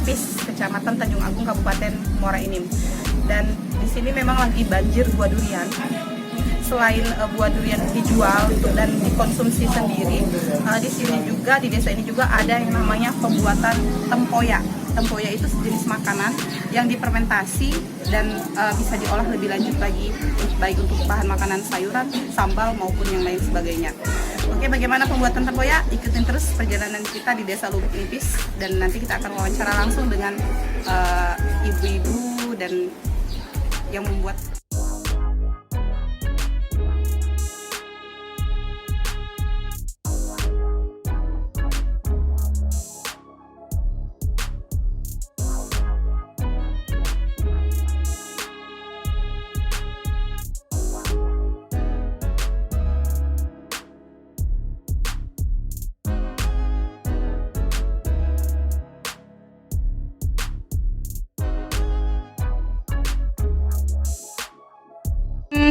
Nipis, Kecamatan Tanjung Agung, Kabupaten Muara Enim. Dan di sini memang lagi banjir buah durian. Selain buah durian dijual dan dikonsumsi sendiri, di sini juga, di desa ini juga ada yang namanya pembuatan tempoyak. Tempoyak itu sejenis makanan yang difermentasi dan bisa diolah lebih lanjut lagi, baik untuk bahan makanan sayuran, sambal maupun yang lain sebagainya. Oke, bagaimana pembuatan tempoyak? Ikutin terus perjalanan kita di Desa Lubuk Nipis, dan nanti kita akan wawancara langsung dengan ibu-ibu dan yang membuat.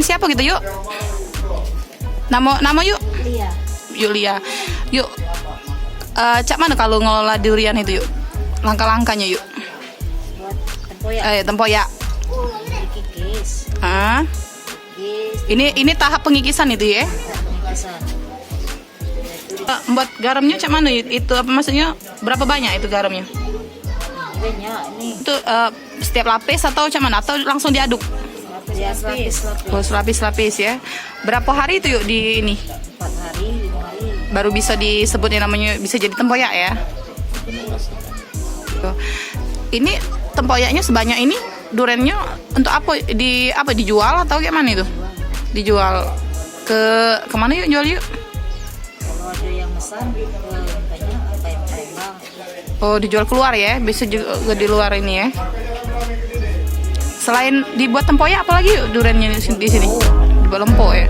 Siapa gitu yuk? Nama yuk? Iya. Yulia. Yuk. Cak mana kalau ngelola durian itu yuk? Langkah-langkahnya yuk. Buat tempoyak. Tempoyak. Dikikis. Ini tahap pengikisan itu ya? Pengikisan. Buat garamnya cak mana itu? Apa maksudnya? Berapa banyak itu garamnya? Banyak nih. Itu setiap lapis atau cak mana? Atau langsung diaduk? Lapis. Oh, lapis ya. Berapa hari itu yuk di ini? 4 hari, 5 hari. Baru bisa disebutnya namanya bisa jadi tempoyak ya. Ini tempoyaknya sebanyak ini, duriannya untuk apa dijual atau gimana itu? Dijual ke kemana yuk jual yuk? Kalau ada yang pesan banyak apa yang Palembang. Oh, dijual keluar ya, bisa juga di luar ini ya. Selain dibuat tempoyak apalagi yuk duriannya di sini? Dibuat lempo ya.